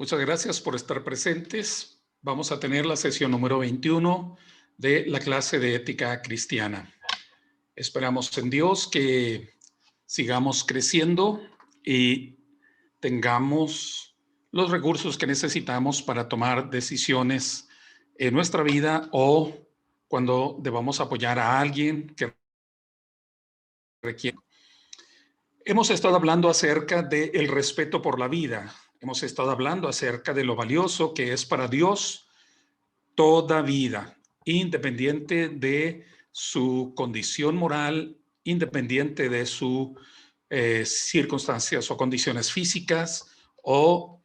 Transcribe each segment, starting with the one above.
Muchas gracias por estar presentes. Vamos a tener la sesión número 21 de la clase de ética cristiana. Esperamos en Dios que sigamos creciendo y tengamos los recursos que necesitamos para tomar decisiones en nuestra vida o cuando debamos apoyar a alguien que requiere. Hemos estado hablando acerca del respeto por la vida. Hemos estado hablando acerca de lo valioso que es para Dios toda vida, independiente de su condición moral, independiente de sus circunstancias o condiciones físicas o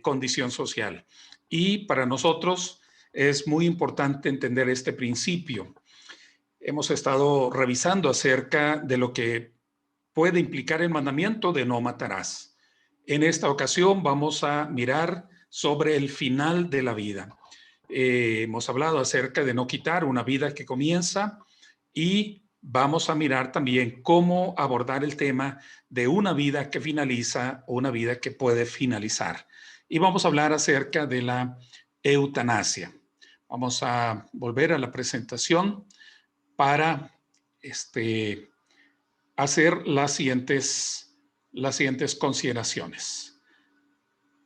condición social. Y para nosotros es muy importante entender este principio. Hemos estado revisando acerca de lo que puede implicar el mandamiento de no matarás. En esta ocasión vamos a mirar sobre el final de la vida. Hemos hablado acerca de no quitar una vida que comienza y vamos a mirar también cómo abordar el tema de una vida que finaliza o una vida que puede finalizar. Y vamos a hablar acerca de la eutanasia. Vamos a volver a la presentación para hacer las siguientes consideraciones.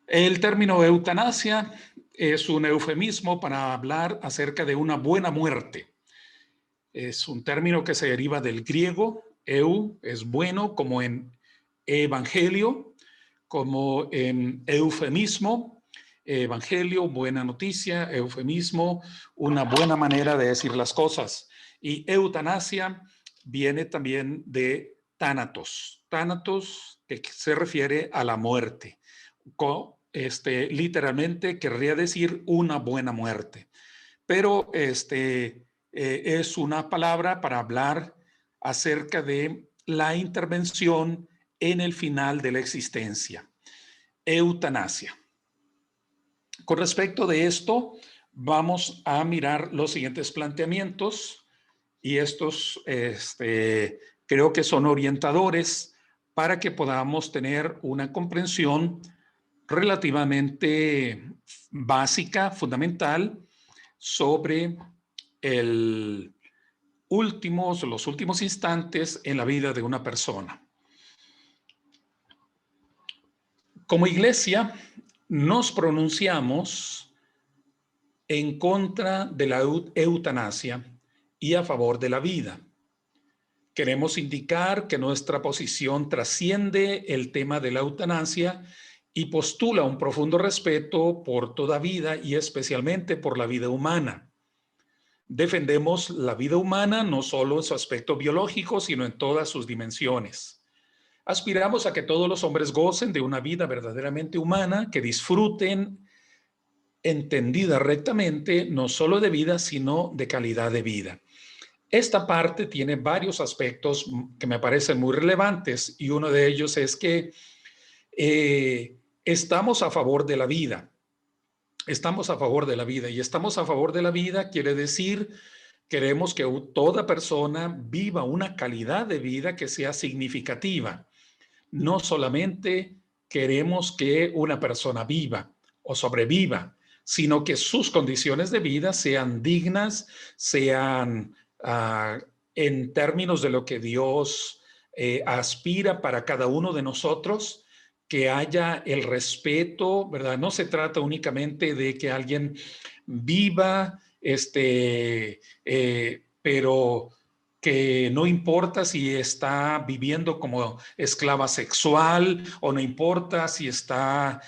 El término eutanasia es un eufemismo para hablar acerca de una buena muerte. Es un término que se deriva del griego. Eu es bueno, como en evangelio, como en eufemismo. Evangelio, buena noticia; eufemismo, una buena manera de decir las cosas. Y eutanasia viene también de tánatos. Tánatos, que se refiere a la muerte. Literalmente querría decir una buena muerte. Pero es una palabra para hablar acerca de la intervención en el final de la existencia. Eutanasia. Con respecto de esto, vamos a mirar los siguientes planteamientos y estos creo que son orientadores para que podamos tener una comprensión relativamente básica, fundamental, sobre los últimos instantes en la vida de una persona. Como iglesia, nos pronunciamos en contra de la eutanasia y a favor de la vida. Queremos indicar que nuestra posición trasciende el tema de la eutanasia y postula un profundo respeto por toda vida y especialmente por la vida humana. Defendemos la vida humana no solo en su aspecto biológico, sino en todas sus dimensiones. Aspiramos a que todos los hombres gocen de una vida verdaderamente humana, que disfruten, entendida rectamente, no solo de vida, sino de calidad de vida. Esta parte tiene varios aspectos que me parecen muy relevantes y uno de ellos es que estamos a favor de la vida. Estamos a favor de la vida y estamos a favor de la vida quiere decir queremos que toda persona viva una calidad de vida que sea significativa. No solamente queremos que una persona viva o sobreviva, sino que sus condiciones de vida sean dignas, sean en términos de lo que Dios aspira para cada uno de nosotros, que haya el respeto, ¿verdad? No se trata únicamente de que alguien viva, pero que no importa si está viviendo como esclava sexual o no importa si está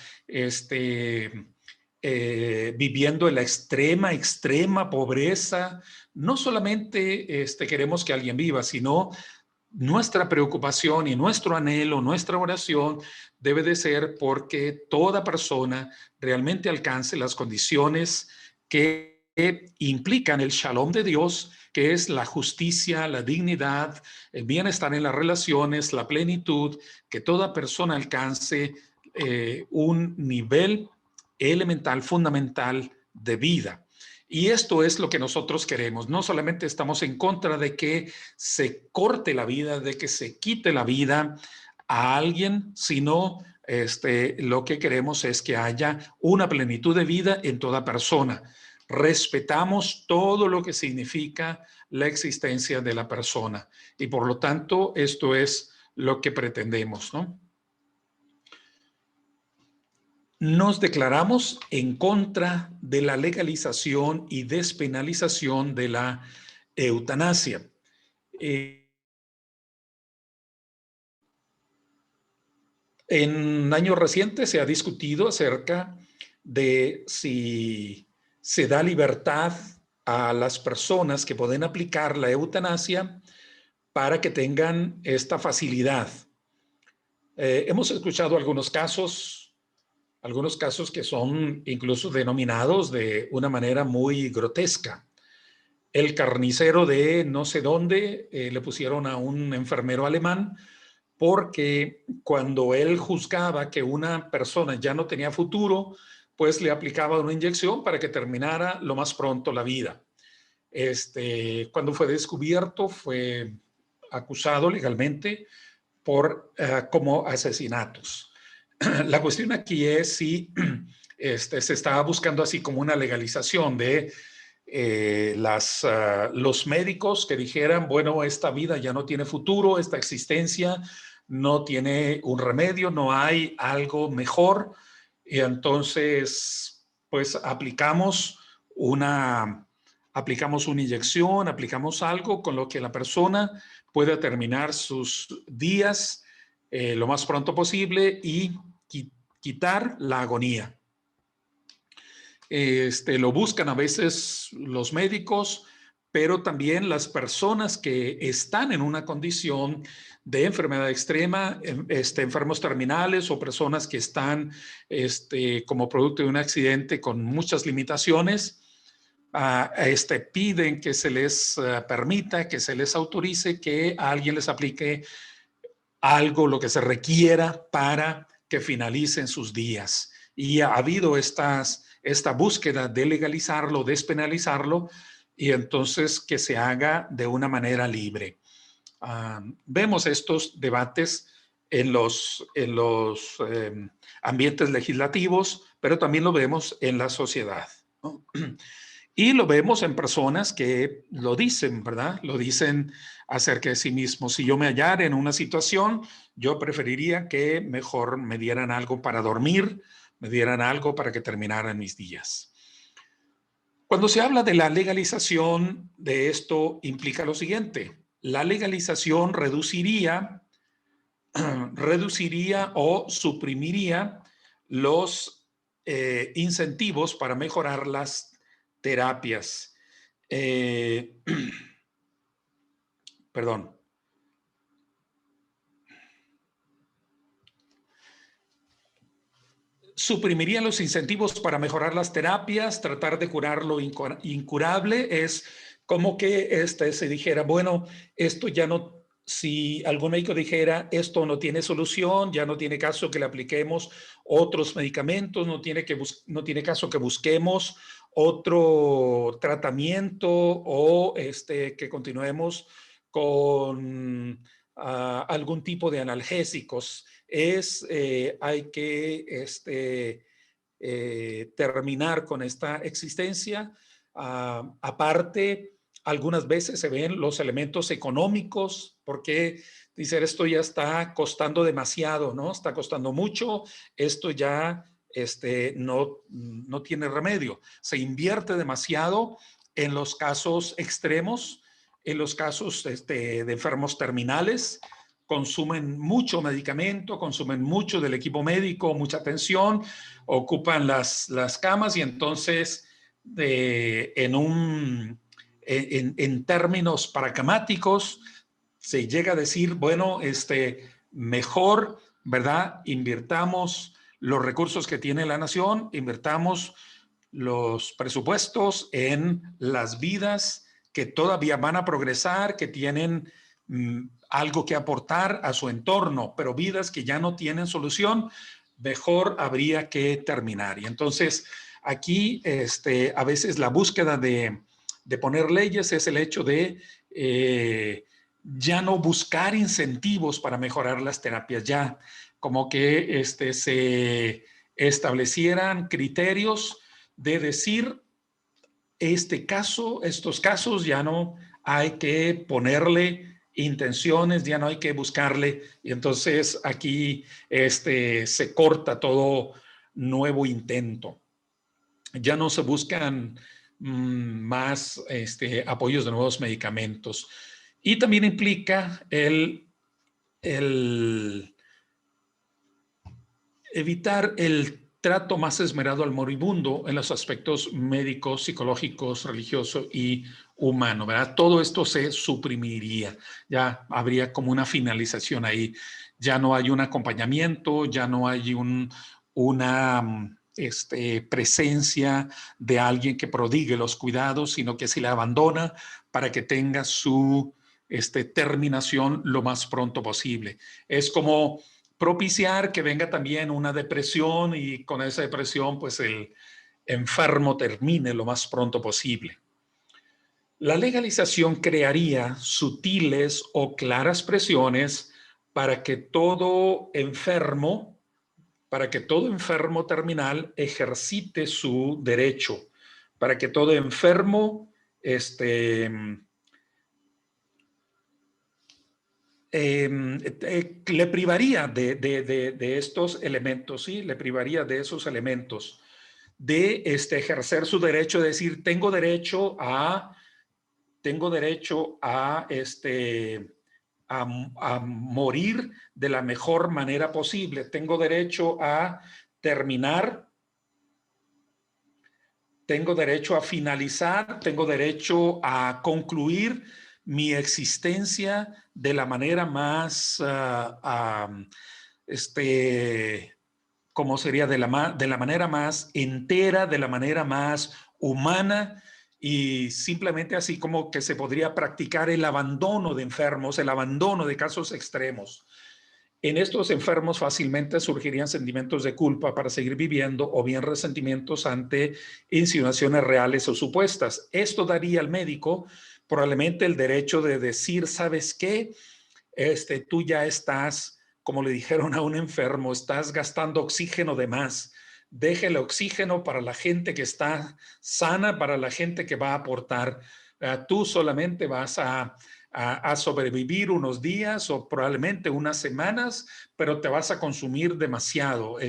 viviendo en la extrema pobreza. No solamente queremos que alguien viva, sino nuestra preocupación y nuestro anhelo, nuestra oración debe de ser porque toda persona realmente alcance las condiciones que implican el shalom de Dios, que es la justicia, la dignidad, el bienestar en las relaciones, la plenitud, que toda persona alcance un nivel elemental, fundamental de vida. Y esto es lo que nosotros queremos. No solamente estamos en contra de que se corte la vida, de que se quite la vida a alguien, sino Lo que queremos es que haya una plenitud de vida en toda persona. Respetamos todo lo que significa la existencia de la persona y por lo tanto esto es lo que pretendemos, ¿no? Nos declaramos en contra de la legalización y despenalización de la eutanasia. En años recientes se ha discutido acerca de si se da libertad a las personas que pueden aplicar la eutanasia para que tengan esta facilidad. Hemos escuchado algunos casos que son incluso denominados de una manera muy grotesca. El carnicero de no sé dónde le pusieron a un enfermero alemán porque cuando él juzgaba que una persona ya no tenía futuro, pues le aplicaba una inyección para que terminara lo más pronto la vida. Cuando fue descubierto, fue acusado legalmente por como asesinatos. La cuestión aquí es si se estaba buscando así como una legalización de los médicos que dijeran, bueno, esta vida ya no tiene futuro, esta existencia no tiene un remedio, no hay algo mejor. Y entonces, pues aplicamos una inyección, aplicamos algo con lo que la persona pueda terminar sus días lo más pronto posible y quitar la agonía. Lo buscan a veces los médicos, pero también las personas que están en una condición de enfermedad extrema, enfermos terminales o personas que están como producto de un accidente con muchas limitaciones, piden que se les permita, que se les autorice que a alguien les aplique algo, lo que se requiera para que finalicen sus días. Y ha habido esta búsqueda de legalizarlo, despenalizarlo, y entonces que se haga de una manera libre. Vemos estos debates en los ambientes legislativos, pero también lo vemos en la sociedad, ¿no? Y lo vemos en personas que lo dicen, ¿verdad? Lo dicen acerca de sí mismos. Si yo me hallara en una situación, yo preferiría que mejor me dieran algo para dormir, me dieran algo para que terminaran mis días. Cuando se habla de la legalización de esto, implica lo siguiente. La legalización reduciría o suprimiría los incentivos para mejorar las terapias. Perdón. Suprimiría los incentivos para mejorar las terapias, tratar de curar lo incurable. Es como que se dijera, bueno, esto ya no, si algún médico dijera, esto no tiene solución, ya no tiene caso que le apliquemos otros medicamentos, no tiene caso que busquemos otro tratamiento o que continuemos con algún tipo de analgésicos. Hay que terminar con esta existencia. Aparte, algunas veces se ven los elementos económicos, porque dicen esto ya está costando demasiado, ¿no? Está costando mucho, esto ya no tiene remedio. Se invierte demasiado en los casos extremos, en los casos de enfermos terminales, consumen mucho medicamento, consumen mucho del equipo médico, mucha atención, ocupan las camas y entonces en términos pragmáticos se llega a decir, bueno, mejor, ¿verdad? Invirtamos los recursos que tiene la nación, invirtamos los presupuestos en las vidas que todavía van a progresar, que tienen algo que aportar a su entorno, pero vidas que ya no tienen solución, mejor habría que terminar. Y entonces aquí a veces la búsqueda de poner leyes es el hecho de ya no buscar incentivos para mejorar las terapias, ya como que se establecieran criterios de decir, estos casos ya no hay que ponerle intenciones, ya no hay que buscarle, y entonces aquí se corta todo nuevo intento. Ya no se buscan más apoyos de nuevos medicamentos. Y también implica el evitar el trato más esmerado al moribundo en los aspectos médicos, psicológicos, religioso y humano, ¿verdad? Todo esto se suprimiría, ya habría como una finalización ahí, ya no hay un acompañamiento, ya no hay una presencia de alguien que prodigue los cuidados, sino que se le abandona para que tenga su terminación lo más pronto posible. Es como propiciar que venga también una depresión y con esa depresión pues el enfermo termine lo más pronto posible. La legalización crearía sutiles o claras presiones para que todo enfermo terminal ejercite su derecho, para que todo enfermo le privaría de estos elementos, ¿sí? Le privaría de esos elementos, de ejercer su derecho, de decir, tengo derecho a morir de la mejor manera posible, tengo derecho a terminar, tengo derecho a finalizar, tengo derecho a concluir mi existencia de la manera más, ¿cómo sería? De la manera más entera, de la manera más humana, y simplemente así como que se podría practicar el abandono de enfermos, el abandono de casos extremos. En estos enfermos fácilmente surgirían sentimientos de culpa para seguir viviendo o bien resentimientos ante insinuaciones reales o supuestas. Esto daría al médico probablemente el derecho de decir, ¿sabes qué? Tú ya estás, como le dijeron a un enfermo, estás gastando oxígeno de más. Deje el oxígeno para la gente que está sana, para la gente que va a aportar. Tú solamente vas a sobrevivir unos días o probablemente unas semanas, pero te vas a consumir demasiado.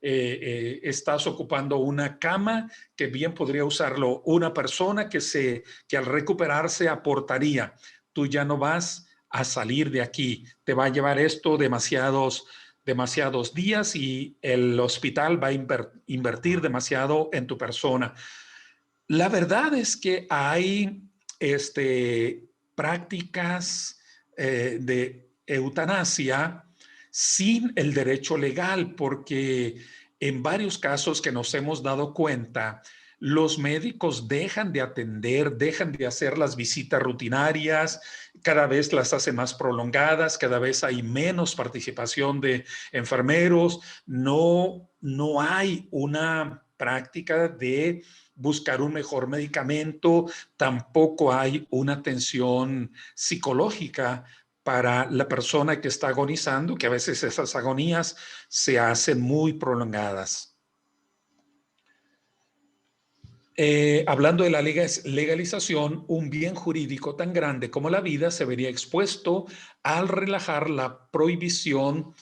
Estás ocupando una cama que bien podría usarlo una persona que al recuperarse aportaría. Tú ya no vas a salir de aquí. Te va a llevar esto demasiados días y el hospital va a invertir demasiado en tu persona. La verdad es que hay prácticas de eutanasia sin el derecho legal, porque en varios casos que nos hemos dado cuenta, los médicos dejan de atender, dejan de hacer las visitas rutinarias, cada vez las hacen más prolongadas, cada vez hay menos participación de enfermeros, no hay una práctica de buscar un mejor medicamento, tampoco hay una atención psicológica para la persona que está agonizando, que a veces esas agonías se hacen muy prolongadas. Hablando de la legalización, un bien jurídico tan grande como la vida se vería expuesto al relajar la prohibición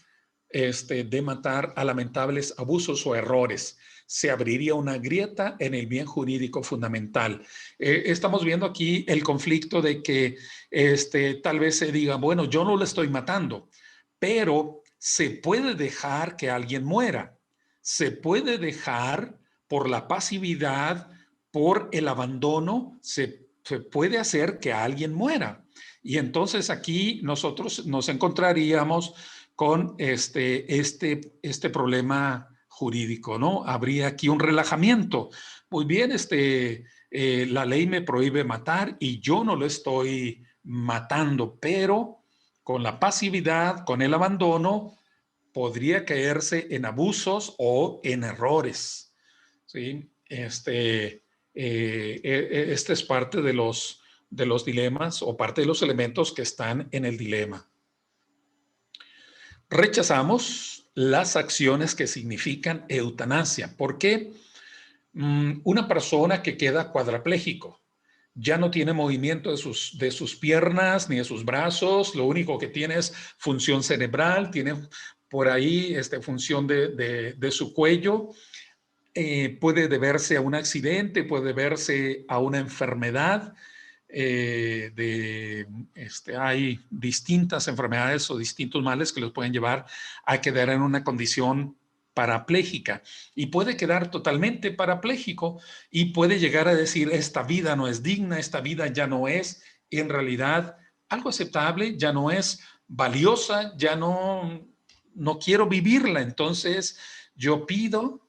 de matar a lamentables abusos o errores. Se abriría una grieta en el bien jurídico fundamental. Estamos viendo aquí el conflicto de que tal vez se diga, bueno, yo no le estoy matando, pero se puede dejar que alguien muera. Se puede dejar por la pasividad, por el abandono, se puede hacer que alguien muera. Y entonces aquí nosotros nos encontraríamos con este problema jurídico, ¿no? Habría aquí un relajamiento. Muy bien, la ley me prohíbe matar y yo no lo estoy matando, pero con la pasividad, con el abandono, podría caerse en abusos o en errores, ¿sí? Esta es parte de los de los dilemas o parte de los elementos que están en el dilema. Rechazamos las acciones que significan eutanasia. ¿Por qué? Una persona que queda cuadrapléjico, ya no tiene movimiento de sus piernas ni de sus brazos, lo único que tiene es función cerebral, tiene por ahí función de su cuello, puede deberse a un accidente, puede deberse a una enfermedad, hay distintas enfermedades o distintos males que los pueden llevar a quedar en una condición parapléjica y puede quedar totalmente parapléjico y puede llegar a decir esta vida no es digna, esta vida ya no es en realidad algo aceptable, ya no es valiosa, ya no quiero vivirla. Entonces yo pido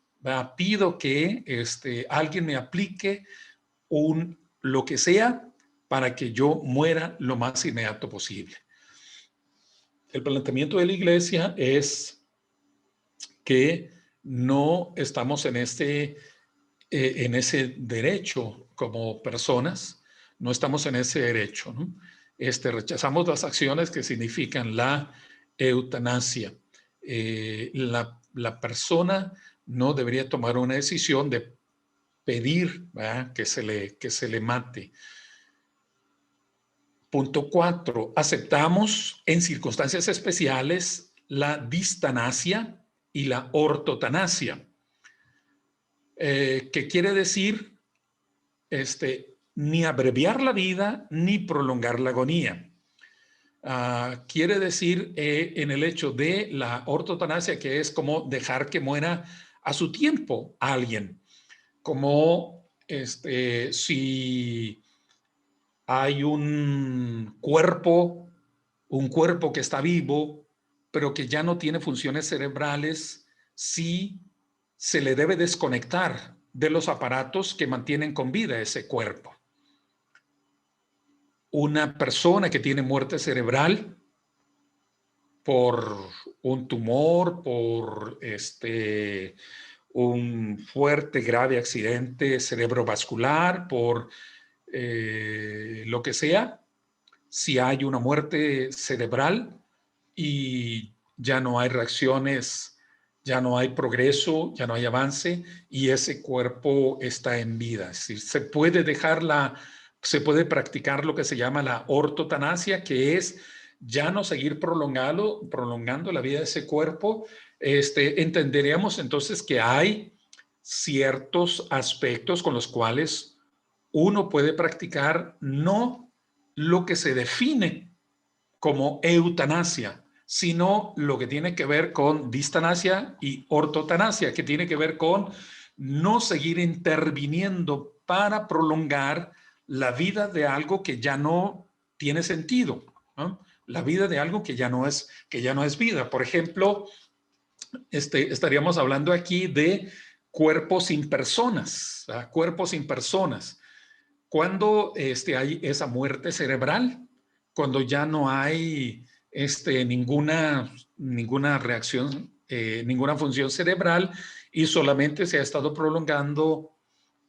que alguien me aplique lo que sea para que yo muera lo más inmediato posible. El planteamiento de la Iglesia es que no estamos en ese derecho como personas, no estamos en ese derecho, ¿no? Rechazamos las acciones que significan la eutanasia. La persona no debería tomar una decisión de pedir, ¿verdad?, que se le mate. Punto 4. Aceptamos en circunstancias especiales la distanasia y la ortotanasia. ¿Qué quiere decir? Ni abreviar la vida ni prolongar la agonía. Quiere decir en el hecho de la ortotanasia, que es como dejar que muera a su tiempo a alguien. Como si hay un cuerpo que está vivo, pero que ya no tiene funciones cerebrales, sí se le debe desconectar de los aparatos que mantienen con vida ese cuerpo. Una persona que tiene muerte cerebral por un tumor, por un fuerte, grave accidente cerebrovascular, por lo que sea, si hay una muerte cerebral y ya no hay reacciones, ya no hay progreso, ya no hay avance y ese cuerpo está en vida. Es decir, se puede practicar lo que se llama la ortotanasia, que es ya no seguir prolongando la vida de ese cuerpo. Entenderíamos entonces que hay ciertos aspectos con los cuales uno puede practicar no lo que se define como eutanasia, sino lo que tiene que ver con distanasia y ortotanasia, que tiene que ver con no seguir interviniendo para prolongar la vida de algo que ya no tiene sentido, ¿no? La vida de algo que ya no es vida. Por ejemplo, estaríamos hablando aquí de cuerpos sin personas, ¿verdad? Cuerpos sin personas. Cuando hay esa muerte cerebral, cuando ya no hay ninguna reacción, ninguna función cerebral y solamente se ha estado prolongando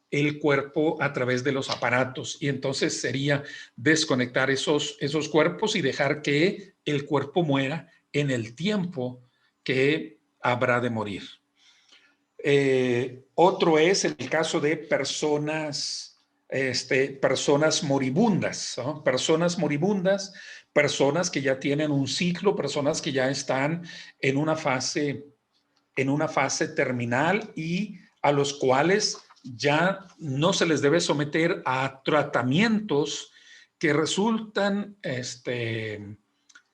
el cuerpo a través de los aparatos. Y entonces sería desconectar esos cuerpos y dejar que el cuerpo muera en el tiempo que habrá de morir. Otro es el caso de personas moribundas, ¿no? Personas moribundas, personas que ya tienen un ciclo, personas que ya están en una fase terminal y a los cuales ya no se les debe someter a tratamientos que resultan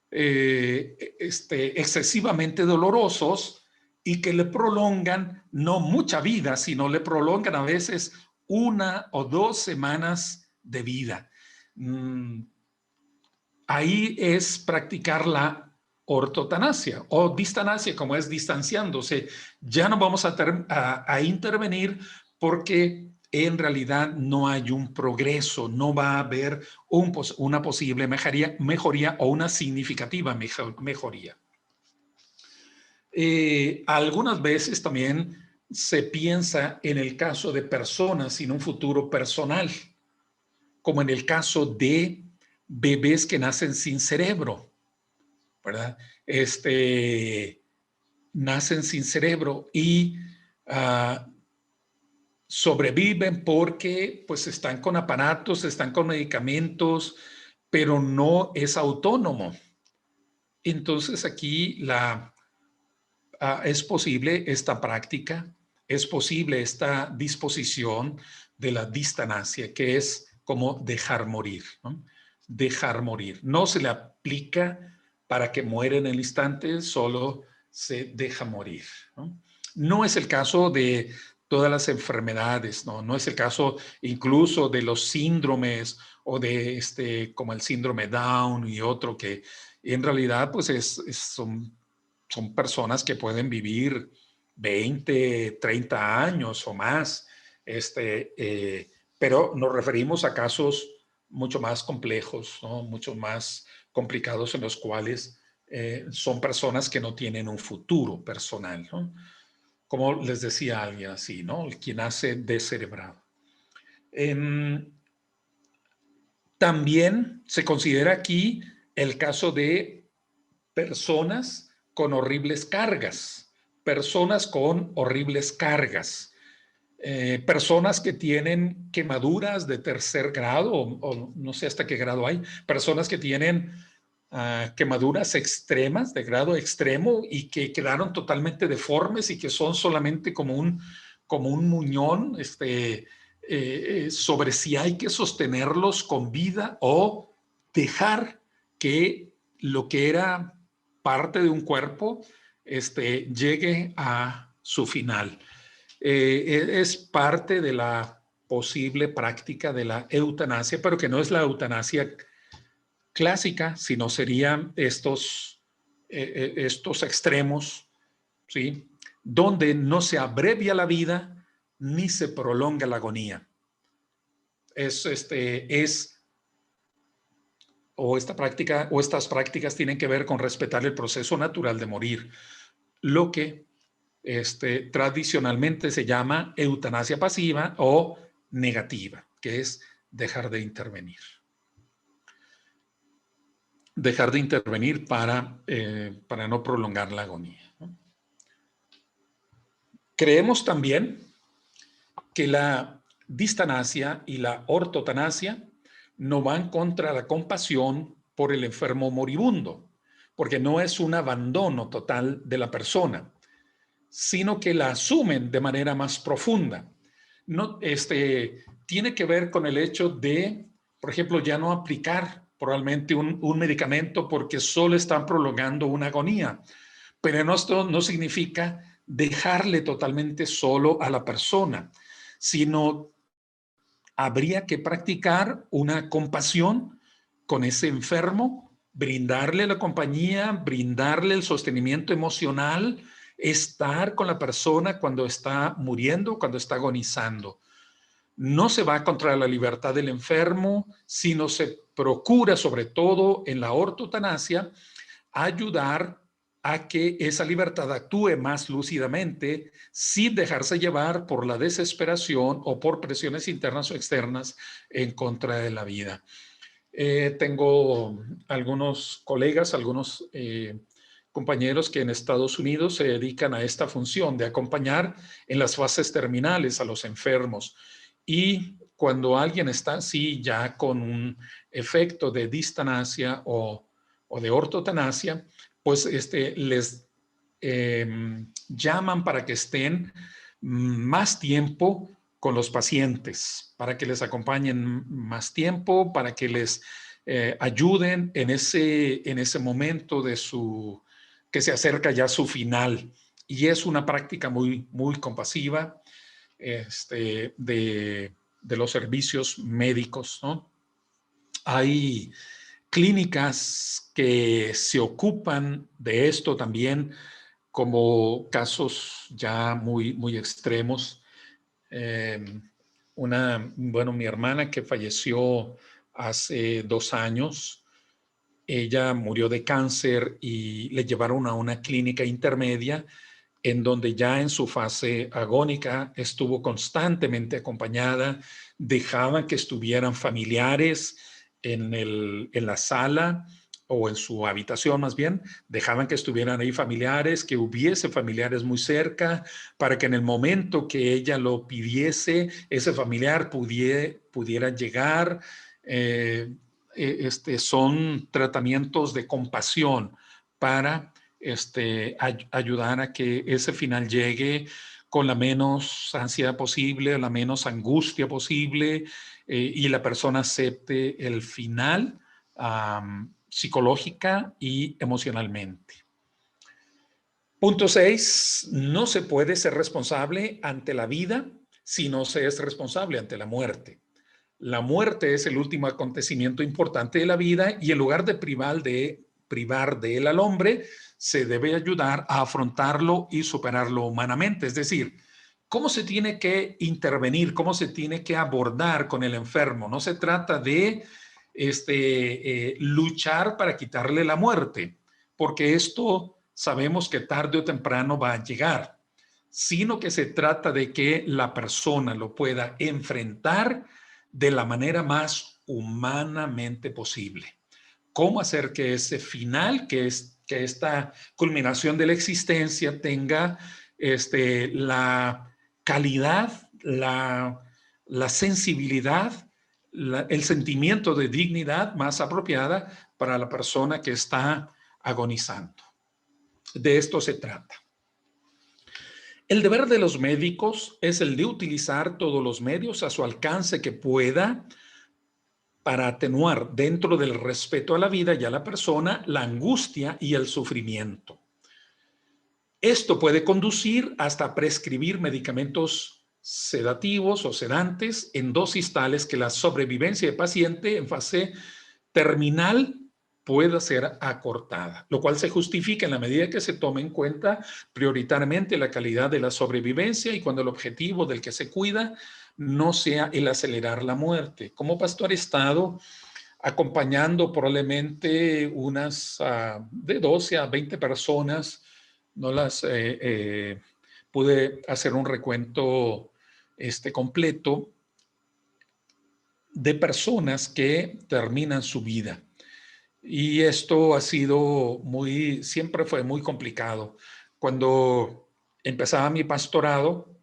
excesivamente dolorosos y que le prolongan no mucha vida, sino le prolongan a veces 1 o 2 semanas de vida. Ahí es practicar la ortotanasia o distanasia, como es distanciándose. Ya no vamos a intervenir porque en realidad no hay un progreso, no va a haber una posible mejoría o una significativa mejoría. Algunas veces también se piensa en el caso de personas sin un futuro personal. como en el caso de bebés que nacen sin cerebro, ¿verdad? Nacen sin cerebro y sobreviven porque pues están con aparatos, están con medicamentos, pero no es autónomo. Entonces aquí es posible esta práctica, es posible esta disposición de la distanasia, que es como dejar morir, ¿no? Dejar morir. No se le aplica para que muera en el instante, solo se deja morir, ¿no? No es el caso de todas las enfermedades, ¿no? No es el caso incluso de los síndromes o de como el síndrome Down y otro que en realidad pues son personas que pueden vivir 20, 30 años o más, pero nos referimos a casos mucho más complejos, ¿no? Mucho más complicados en los cuales son personas que no tienen un futuro personal, ¿no? Como les decía alguien así, ¿no? Quien nace descerebrado. También se considera aquí el caso de personas con horribles cargas, personas con horribles cargas, personas que tienen quemaduras de tercer grado o no sé hasta qué grado hay, personas que tienen quemaduras extremas, de grado extremo y que quedaron totalmente deformes y que son solamente como un muñón sobre si hay que sostenerlos con vida o dejar que lo que era parte de un cuerpo llegue a su final. Es parte de la posible práctica de la eutanasia, pero que no es la eutanasia clásica, sino serían estos extremos, ¿sí? Donde no se abrevia la vida ni se prolonga la agonía. Esta práctica o estas prácticas tienen que ver con respetar el proceso natural de morir, lo que tradicionalmente se llama eutanasia pasiva o negativa, que es dejar de intervenir. Dejar de intervenir para no prolongar la agonía, ¿no? Creemos también que la distanasia y la ortotanasia no van contra la compasión por el enfermo moribundo, porque no es un abandono total de la persona, sino que la asumen de manera más profunda. No, tiene que ver con el hecho de, por ejemplo, ya no aplicar probablemente un medicamento porque solo están prolongando una agonía, pero esto no significa dejarle totalmente solo a la persona, sino habría que practicar una compasión con ese enfermo, brindarle la compañía, brindarle el sostenimiento emocional, estar con la persona cuando está muriendo, cuando está agonizando. No se va contra la libertad del enfermo, sino se procura, sobre todo en la ortotanasia, ayudar a que esa libertad actúe más lúcidamente sin dejarse llevar por la desesperación o por presiones internas o externas en contra de la vida. Tengo algunos colegas, algunos compañeros que en Estados Unidos se dedican a esta función de acompañar en las fases terminales a los enfermos. Y cuando alguien está así ya con un efecto de distanasia o de ortotanasia, pues les llaman para que estén más tiempo con los pacientes, para que les acompañen más tiempo, para que les ayuden en ese momento que se acerca ya a su final. Y es una práctica muy, muy compasiva de los servicios médicos, ¿no? Hay clínicas que se ocupan de esto también como casos ya muy, muy extremos. Mi hermana que falleció hace 2 años, ella murió de cáncer y le llevaron a una clínica intermedia en donde ya en su fase agónica estuvo constantemente acompañada, dejaban que estuvieran familiares en la sala o en su habitación más bien, dejaban que estuvieran ahí familiares, que hubiese familiares muy cerca, para que en el momento que ella lo pidiese, ese familiar pudiera llegar. Son tratamientos de compasión para ayudar a que ese final llegue con la menos ansiedad posible, la menos angustia posible, y la persona acepte el final psicológica y emocionalmente. Punto 6. No se puede ser responsable ante la vida si no se es responsable ante la muerte. La muerte es el último acontecimiento importante de la vida y en lugar de privar de él al hombre, se debe ayudar a afrontarlo y superarlo humanamente. Es decir, ¿cómo se tiene que intervenir? ¿Cómo se tiene que abordar con el enfermo? No se trata de luchar para quitarle la muerte, porque esto sabemos que tarde o temprano va a llegar, sino que se trata de que la persona lo pueda enfrentar de la manera más humanamente posible. ¿Cómo hacer que ese final, que esta culminación de la existencia tenga la calidad, la sensibilidad, el sentimiento de dignidad más apropiada para la persona que está agonizando? De esto se trata. El deber de los médicos es el de utilizar todos los medios a su alcance que pueda para atenuar, dentro del respeto a la vida y a la persona, la angustia y el sufrimiento. Esto puede conducir hasta prescribir medicamentos sedativos o sedantes en dosis tales que la sobrevivencia del paciente en fase terminal pueda ser acortada, lo cual se justifica en la medida que se tome en cuenta prioritariamente la calidad de la sobrevivencia y cuando el objetivo del que se cuida no sea el acelerar la muerte. Como pastor he estado acompañando probablemente unas de 12 a 20 personas. No las pude hacer un recuento completo de personas que terminan su vida. Y esto ha sido siempre fue muy complicado. Cuando empezaba mi pastorado,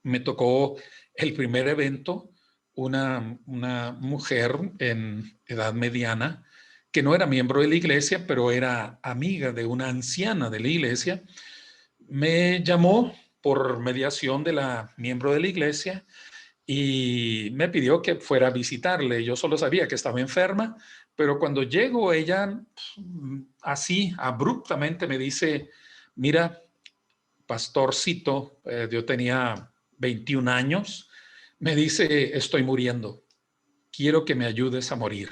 me tocó el primer evento, una mujer en edad mediana, que no era miembro de la iglesia, pero era amiga de una anciana de la iglesia, me llamó por mediación de la miembro de la iglesia y me pidió que fuera a visitarle. Yo solo sabía que estaba enferma, pero cuando llego ella así abruptamente me dice: mira, pastorcito, yo tenía 21 años, me dice: estoy muriendo, quiero que me ayudes a morir.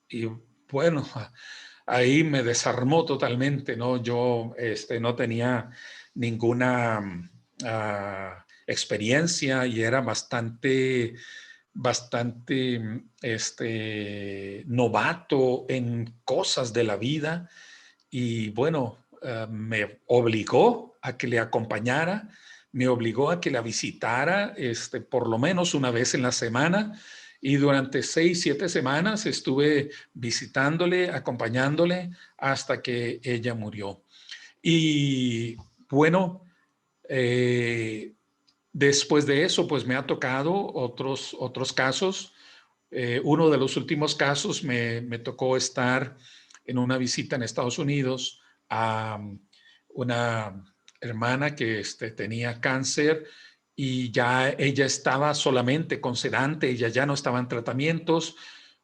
Y bueno, ahí me desarmó totalmente, ¿no? Yo no tenía ninguna experiencia y era bastante novato en cosas de la vida. Y bueno, me obligó a que le acompañara, me obligó a que la visitara por lo menos una vez en la semana. Y durante 6, 7 semanas estuve visitándole, acompañándole hasta que ella murió. Y bueno, después de eso, pues me ha tocado otros casos. Uno de los últimos casos me tocó estar en una visita en Estados Unidos a una hermana que tenía cáncer y ya ella estaba solamente con sedante, ella ya no estaba en tratamientos,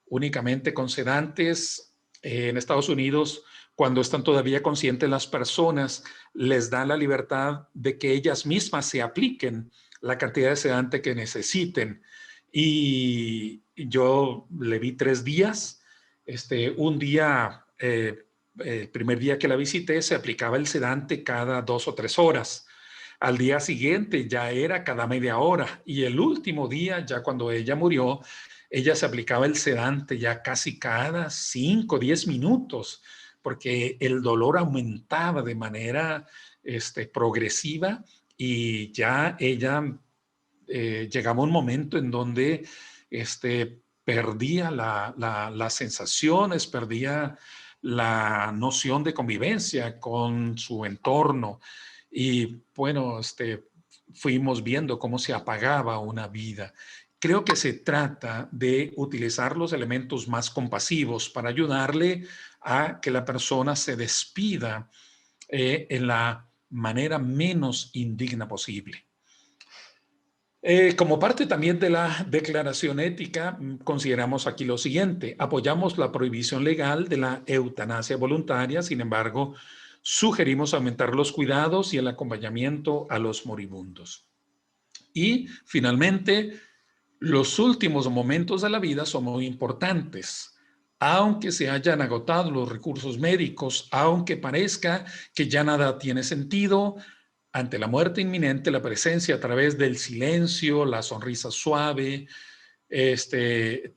únicamente con sedantes. En Estados Unidos, cuando están todavía conscientes las personas, les dan la libertad de que ellas mismas se apliquen la cantidad de sedante que necesiten. Y yo le vi 3 días. Un día, el primer día que la visité, se aplicaba el sedante cada 2 o 3 horas. Al día siguiente ya era cada media hora. Y el último día, ya cuando ella murió, ella se aplicaba el sedante ya casi cada 5 o 10 minutos porque el dolor aumentaba de manera progresiva y ya ella llegaba un momento en donde perdía las sensaciones, perdía la noción de convivencia con su entorno. Y bueno, fuimos viendo cómo se apagaba una vida. Creo que se trata de utilizar los elementos más compasivos para ayudarle a que la persona se despida en la manera menos indigna posible. Como parte también de la declaración ética, consideramos aquí lo siguiente: apoyamos la prohibición legal de la eutanasia voluntaria, sin embargo, sugerimos aumentar los cuidados y el acompañamiento a los moribundos. Y finalmente, los últimos momentos de la vida son muy importantes. Aunque se hayan agotado los recursos médicos, aunque parezca que ya nada tiene sentido, ante la muerte inminente, la presencia a través del silencio, la sonrisa suave,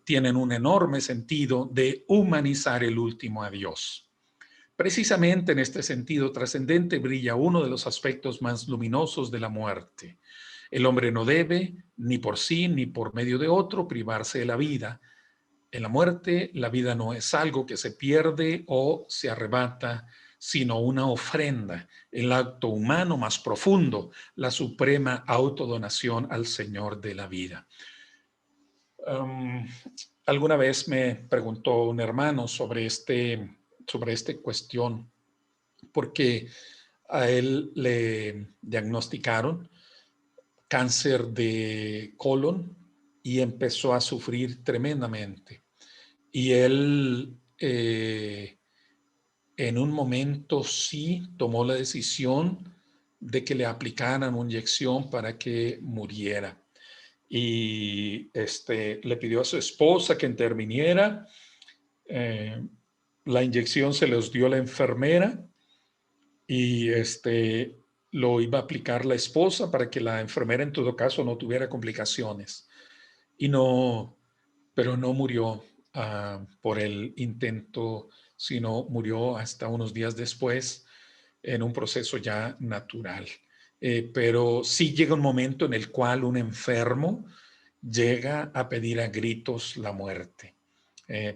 tienen un enorme sentido de humanizar el último adiós. Precisamente en este sentido trascendente brilla uno de los aspectos más luminosos de la muerte. El hombre no debe, ni por sí ni por medio de otro, privarse de la vida. En la muerte, la vida no es algo que se pierde o se arrebata, sino una ofrenda, el acto humano más profundo, la suprema autodonación al Señor de la vida. Alguna vez me preguntó un hermano sobre esta cuestión, porque a él le diagnosticaron cáncer de colon y empezó a sufrir tremendamente. Y él en un momento sí tomó la decisión de que le aplicaran una inyección para que muriera. Y le pidió a su esposa que interviniera. La inyección se los dio la enfermera y lo iba a aplicar la esposa para que la enfermera en todo caso no tuviera complicaciones. Pero no murió por el intento, sino murió hasta unos días después en un proceso ya natural. Pero sí llega un momento en el cual un enfermo llega a pedir a gritos la muerte.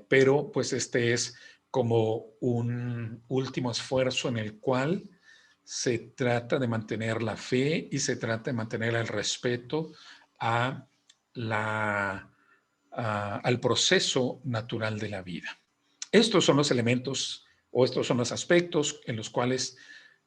Pero pues es como un último esfuerzo en el cual se trata de mantener la fe y se trata de mantener el respeto a al proceso natural de la vida. Estos son los elementos o estos son los aspectos en los cuales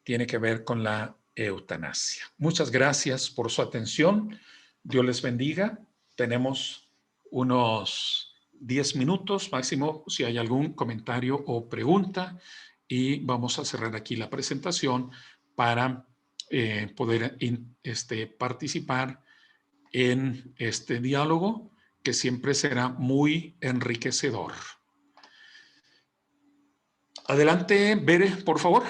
tiene que ver con la eutanasia. Muchas gracias por su atención. Dios les bendiga. Tenemos unos 10 minutos máximo si hay algún comentario o pregunta y vamos a cerrar aquí la presentación para poder participar en este diálogo que siempre será muy enriquecedor. Adelante, Bere, por favor.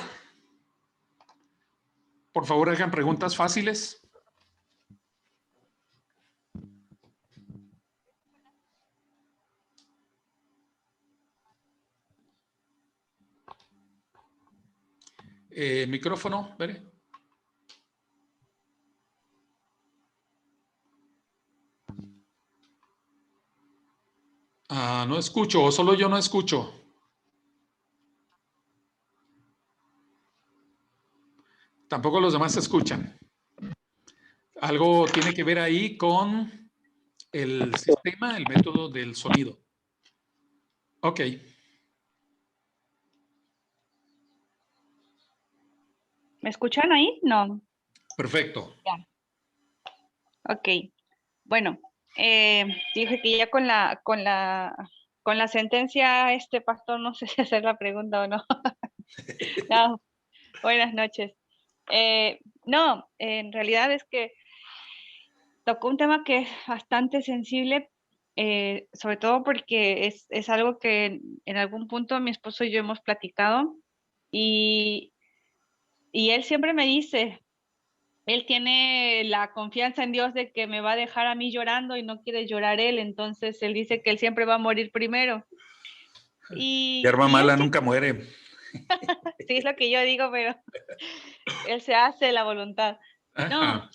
Por favor, hagan preguntas fáciles. Micrófono, Bere. No escucho, o solo yo no escucho. Tampoco los demás se escuchan. Algo tiene que ver ahí con el sistema, el método del sonido. Ok. ¿Me escuchan ahí? No. Perfecto. Ya. Ok. Bueno, dije que ya con la sentencia, pastor, no sé si hacer la pregunta o no. No, buenas noches. No, en realidad es que tocó un tema que es bastante sensible, sobre todo porque es algo que en algún punto mi esposo y yo hemos platicado y él siempre me dice, él tiene la confianza en Dios de que me va a dejar a mí llorando y no quiere llorar él, entonces él dice que él siempre va a morir primero. Hierba Y yo mala sí, nunca muere. Sí, es lo que yo digo, pero él se hace la voluntad. No, Ajá.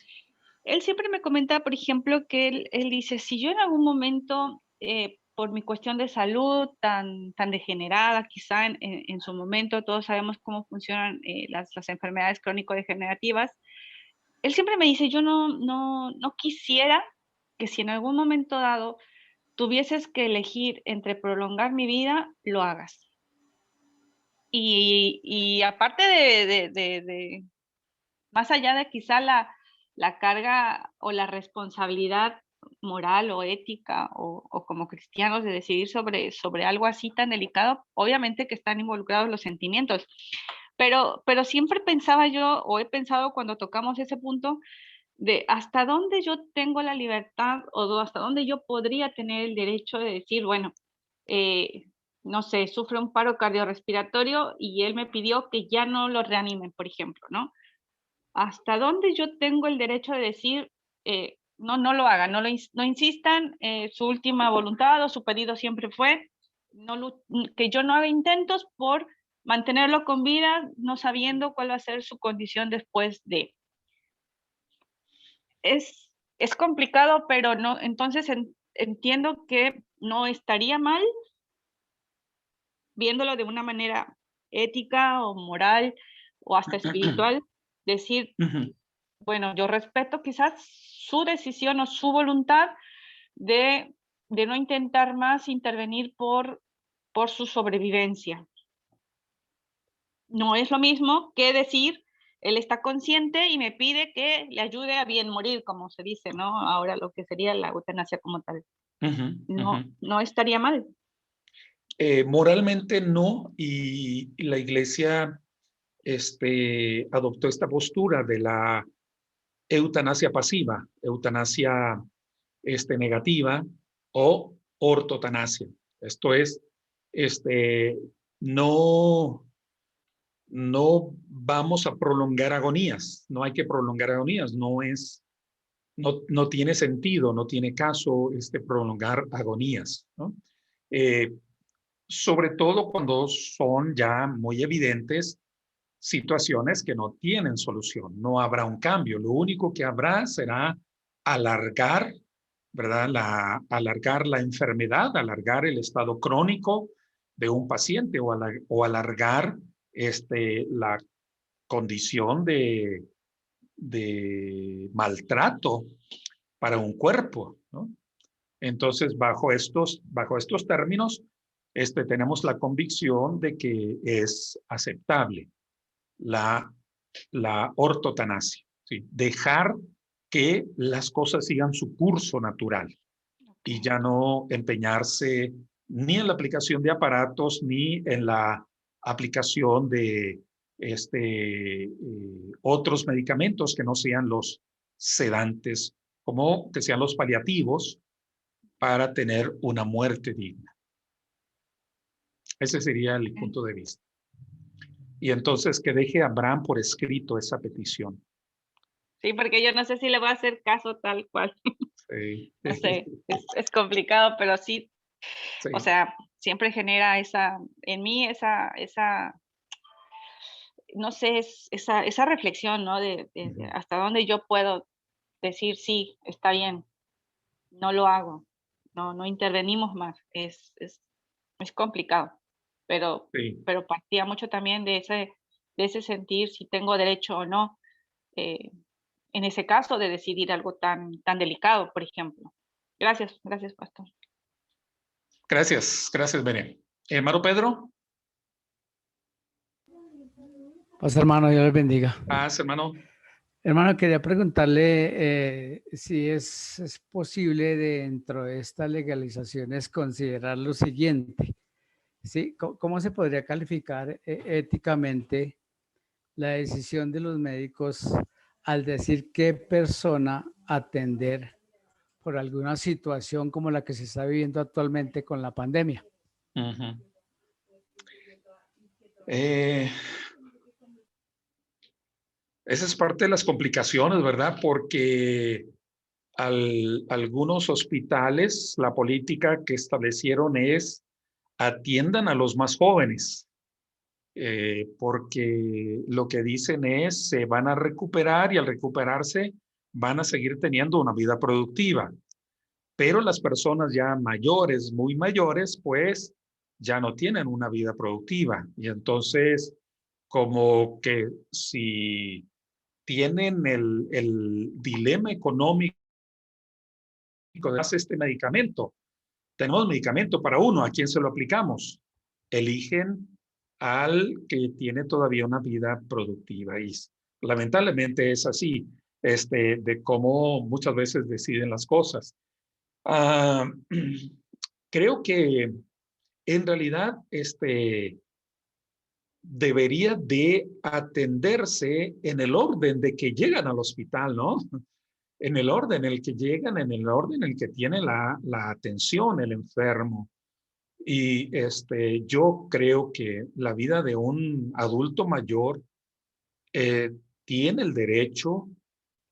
él siempre me comenta, por ejemplo, que él dice, si yo en algún momento, por mi cuestión de salud tan degenerada, quizá en su momento, todos sabemos cómo funcionan las enfermedades crónico-degenerativas, él siempre me dice, yo no quisiera que si en algún momento dado tuvieses que elegir entre prolongar mi vida, lo hagas. Y aparte más allá de quizá la carga o la responsabilidad moral o ética o como cristianos de decidir sobre algo así tan delicado, obviamente que están involucrados los sentimientos, pero siempre pensaba yo, o he pensado cuando tocamos ese punto, de hasta dónde yo tengo la libertad o hasta dónde yo podría tener el derecho de decir, bueno, eh, no sé, sufre un paro cardiorrespiratorio y él me pidió que ya no lo reanimen, por ejemplo, ¿no? ¿Hasta dónde yo tengo el derecho de decir, no, no lo hagan, no insistan, su última voluntad o su pedido siempre fue que yo no haga intentos por mantenerlo con vida, no sabiendo cuál va a ser su condición después de? Es complicado, pero no, entonces entiendo que no estaría mal viéndolo de una manera ética o moral o hasta espiritual, decir, Ujú. bueno, yo respeto quizás su decisión o su voluntad de, de no intentar más intervenir por su sobrevivencia. No es lo mismo que decir, él está consciente y me pide que le ayude a bien morir, como se dice, ¿no? Ahora lo que sería la eutanasia como tal. Ujú, ujú. No estaría mal. Moralmente no, y la iglesia adoptó esta postura de la eutanasia pasiva, eutanasia negativa o ortotanasia. Esto es, este, no, no vamos a prolongar agonías, no hay que prolongar agonías, no tiene sentido, no tiene caso prolongar agonías, ¿no? Eh, Sobre todo cuando son ya muy evidentes situaciones que no tienen solución. No habrá un cambio. Lo único que habrá será alargar, ¿verdad? Alargar la enfermedad, alargar el estado crónico de un paciente o alargar la condición de maltrato para un cuerpo, ¿no? Entonces, bajo estos términos, tenemos la convicción de que es aceptable la, la ortotanasia, ¿sí? Dejar que las cosas sigan su curso natural y Okay. ya no empeñarse ni en la aplicación de aparatos ni en la aplicación de otros medicamentos que no sean los sedantes, como que sean los paliativos para tener una muerte digna. Ese sería el Okay. punto de vista. Y entonces que deje a Abraham por escrito esa petición. Sí, porque yo no sé si le voy a hacer caso tal cual. Sí. No sé, es complicado, pero sí, o Sí. sea, siempre genera en mí no sé, esa reflexión, ¿no? De Ujú. hasta dónde yo puedo decir, sí, está bien, no lo hago, no intervenimos más. Es complicado, pero, Sí. pero partía mucho también de ese sentir si tengo derecho o no, eh, en ese caso, de decidir algo tan delicado, por ejemplo. Gracias, pastor. Gracias, gracias, Bene. Hermano Pedro. Pues hermano, Dios les bendiga. Hermano. Hermano, quería preguntarle si es posible dentro de estas legalizaciones considerar lo siguiente, ¿sí? ¿Cómo se podría calificar éticamente la decisión de los médicos al decir qué persona atender por alguna situación como la que se está viviendo actualmente con la pandemia? Uh-huh. Esa es parte de las complicaciones, ¿verdad? Porque algunos hospitales, la política que establecieron es atiendan a los más jóvenes. porque lo que dicen es se van a recuperar y al recuperarse van a seguir teniendo una vida productiva. Pero las personas ya mayores, muy mayores, pues ya no tienen una vida productiva. Y entonces, como que si tienen el dilema económico de hacer este medicamento, tenemos medicamento para uno, ¿a quién se lo aplicamos? Eligen al que tiene todavía una vida productiva. Y lamentablemente es así, de cómo muchas veces deciden las cosas. Creo que en realidad debería de atenderse en el orden de que llegan al hospital, ¿no? En el orden en el que llegan, en el orden en el que tiene la atención el enfermo. Y yo creo que la vida de un adulto mayor tiene el derecho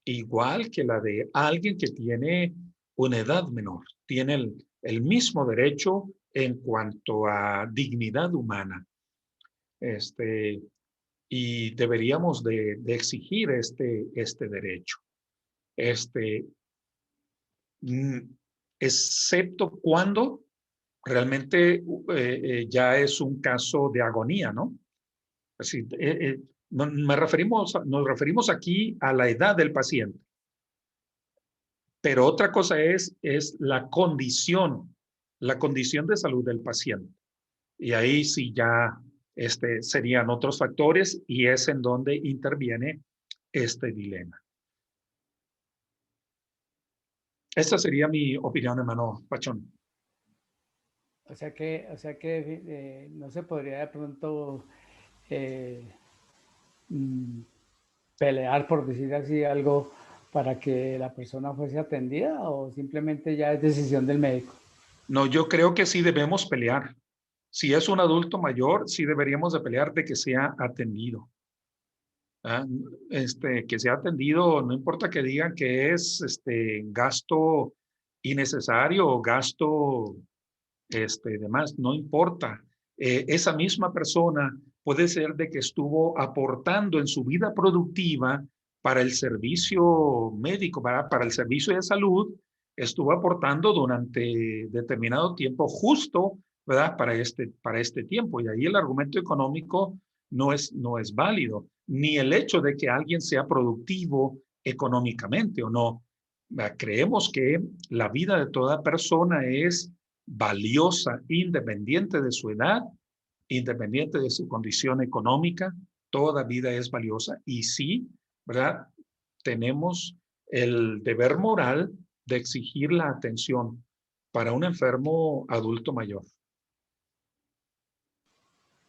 igual que la de alguien que tiene una edad menor. Tiene el mismo derecho en cuanto a dignidad humana. Y deberíamos de exigir este derecho. Excepto cuando realmente ya es un caso de agonía, ¿no? Así, nos referimos aquí a la edad del paciente. Pero otra cosa es la condición de salud del paciente. Y ahí sí ya serían otros factores y es en donde interviene este dilema. Esta sería mi opinión, hermano Pachón. O sea que no se podría de pronto pelear, por decir así, algo para que la persona fuese atendida, o simplemente ya es decisión del médico. No, yo creo que sí debemos pelear. Si es un adulto mayor, sí deberíamos de pelear de que sea atendido. Que sea atendido, no importa que digan que es gasto innecesario o gasto demás, no importa. Esa misma persona puede ser de que estuvo aportando en su vida productiva para el servicio médico, para el servicio de salud, estuvo aportando durante determinado tiempo justo, ¿verdad? Para este tiempo. Y ahí el argumento económico no es válido, ni el hecho de que alguien sea productivo económicamente o no. Creemos que la vida de toda persona es valiosa, independiente de su edad, independiente de su condición económica, toda vida es valiosa y sí, ¿verdad? Tenemos el deber moral de exigir la atención para un enfermo adulto mayor.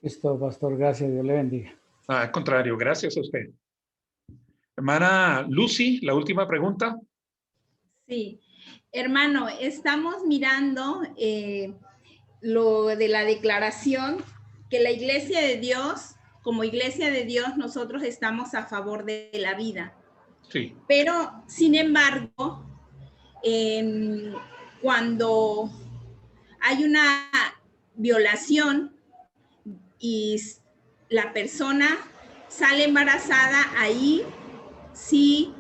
Listo, pastor, gracias, Dios le bendiga. Al contrario, gracias a usted. Hermana Lucy, la última pregunta. Sí, hermano, estamos mirando lo de la declaración que la Iglesia de Dios, como Iglesia de Dios, nosotros estamos a favor de la vida. Sí. Pero, sin embargo, cuando hay una violación y la persona sale embarazada, ahí sí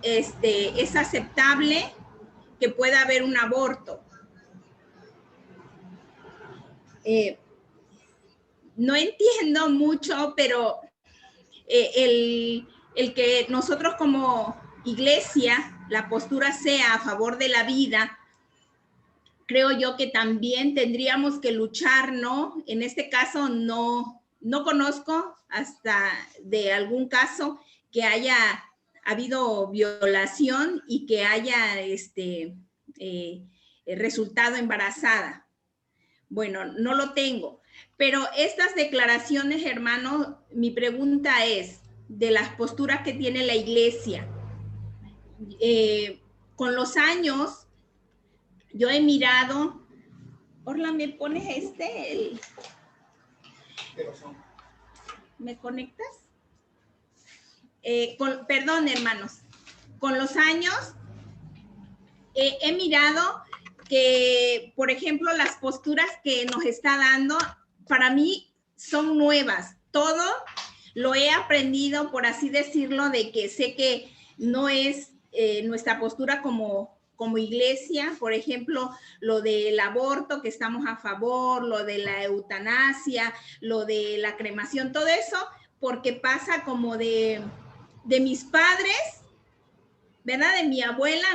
es aceptable que pueda haber un aborto. No entiendo mucho, pero el que nosotros como iglesia, la postura sea a favor de la vida, creo yo que también tendríamos que luchar, ¿no? En este caso no conozco hasta de algún caso que haya habido violación y que haya resultado embarazada. Bueno, no lo tengo. Pero estas declaraciones, hermano, mi pregunta es, de las posturas que tiene la iglesia, con los años, yo he mirado, Orla, ¿me pones ¿me conectas? Perdón, hermanos, con los años he mirado que, por ejemplo, las posturas que nos está dando, para mí son nuevas. Todo lo he aprendido, por así decirlo, de que sé que no es nuestra postura como iglesia. Por ejemplo, lo del aborto, que estamos a favor, lo de la eutanasia, lo de la cremación, todo eso, porque pasa como de mis padres, ¿verdad? De mi abuela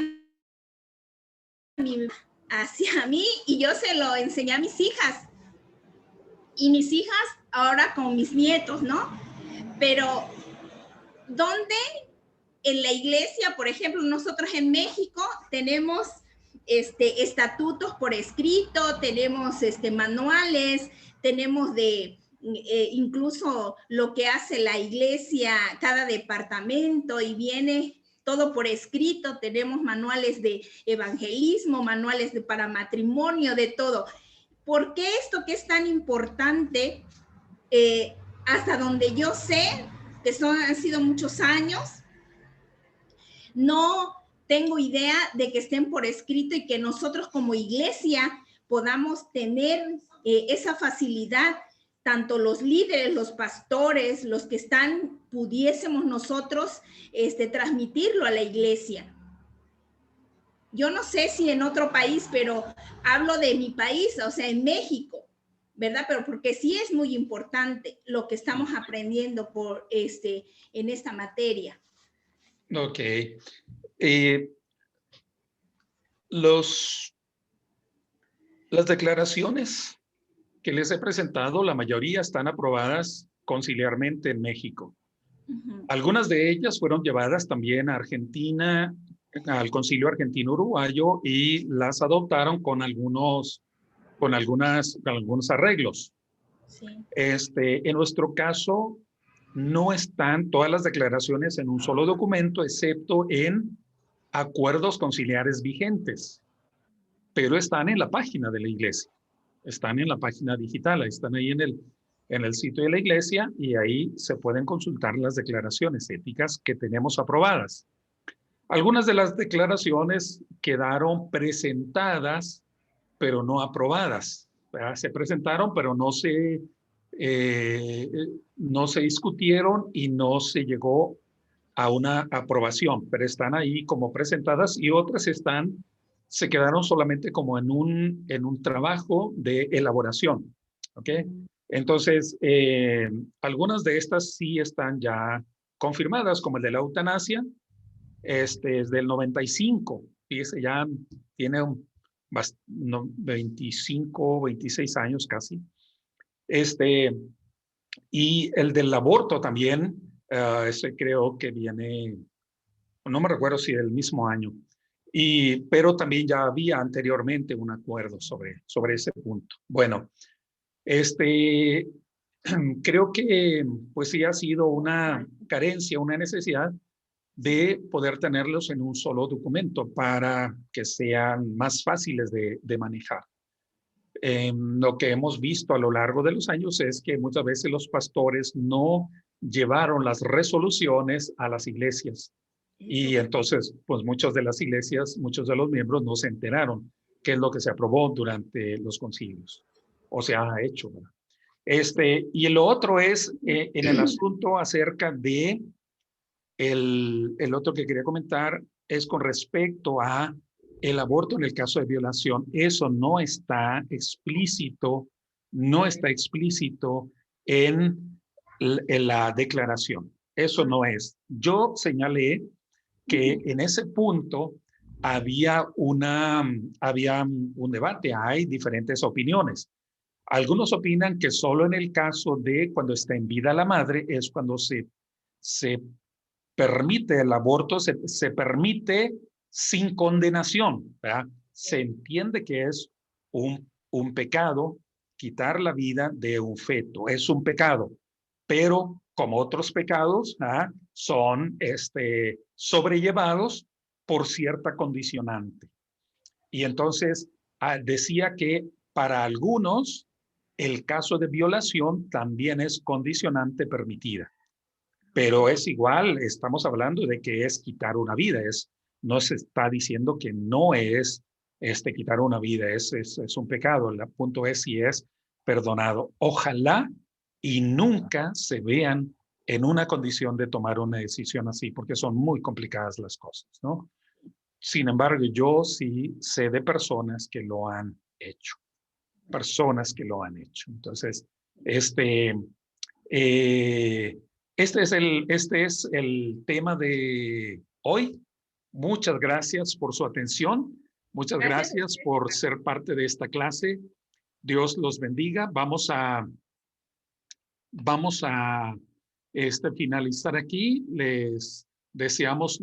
hacia mí, y yo se lo enseñé a mis hijas. Y mis hijas ahora con mis nietos, ¿no? Pero, ¿dónde en la iglesia, por ejemplo, nosotros en México tenemos estatutos por escrito, tenemos manuales, tenemos incluso lo que hace la iglesia, cada departamento, y viene todo por escrito, tenemos manuales de evangelismo, manuales para matrimonio, de todo. ¿Por qué esto que es tan importante? Hasta donde yo sé, que han sido muchos años, no tengo idea de que estén por escrito y que nosotros como iglesia podamos tener esa facilidad, tanto los líderes, los pastores, los que están, pudiésemos nosotros transmitirlo a la iglesia. Yo no sé si en otro país, pero hablo de mi país, o sea, en México, ¿verdad? Pero porque sí es muy importante lo que estamos aprendiendo en esta materia. Ok. Las declaraciones que les he presentado, la mayoría están aprobadas conciliarmente en México. Algunas de ellas fueron llevadas también a Argentina, al Concilio Argentino-Uruguayo, y las adoptaron con algunos arreglos. Sí. En nuestro caso, no están todas las declaraciones en un solo documento, excepto en acuerdos conciliares vigentes, pero están en la página de la iglesia, están en la página digital, están ahí en el sitio de la iglesia, y ahí se pueden consultar las declaraciones éticas que tenemos aprobadas. Algunas de las declaraciones quedaron presentadas, pero no aprobadas. Se presentaron, pero no se discutieron y no se llegó a una aprobación, pero están ahí como presentadas, y otras se quedaron solamente como en un trabajo de elaboración. ¿Ok? Entonces, algunas de estas sí están ya confirmadas, como el de la eutanasia. Es del 95, fíjese, ya tiene 25, 26 años casi. Y el del aborto también, ese creo que viene, no me recuerdo si del mismo año, pero también ya había anteriormente un acuerdo sobre ese punto. Bueno, creo que pues sí ha sido una carencia, una necesidad de poder tenerlos en un solo documento para que sean más fáciles de manejar. Lo que hemos visto a lo largo de los años es que muchas veces los pastores no llevaron las resoluciones a las iglesias, y entonces pues muchas de las iglesias, muchos de los miembros no se enteraron qué es lo que se aprobó durante los concilios o se ha hecho, ¿verdad? Y lo otro es en el asunto acerca de el otro que quería comentar es con respecto a el aborto en el caso de violación. Eso no está explícito en la declaración. Eso no es. Yo señalé que en ese punto había un debate, hay diferentes opiniones. Algunos opinan que solo en el caso de cuando está en vida la madre es cuando se permite el aborto, se permite sin condenación, ¿verdad? Se entiende que es un pecado quitar la vida de un feto, es un pecado, pero como otros pecados, ¿verdad? Son sobrellevados por cierta condicionante. Y entonces decía que para algunos el caso de violación también es condicionante permitida. Pero es igual, estamos hablando de que es quitar una vida, no se está diciendo que no es quitar una vida, es un pecado. El punto es si es perdonado. Ojalá y nunca se vean en una condición de tomar una decisión así, porque son muy complicadas las cosas, ¿no? Sin embargo, yo sí sé de personas que lo han hecho. Personas que lo han hecho. Entonces, este es el tema de hoy. Muchas gracias por su atención. Muchas gracias por ser parte de esta clase. Dios los bendiga. Vamos a finalizar aquí. Les deseamos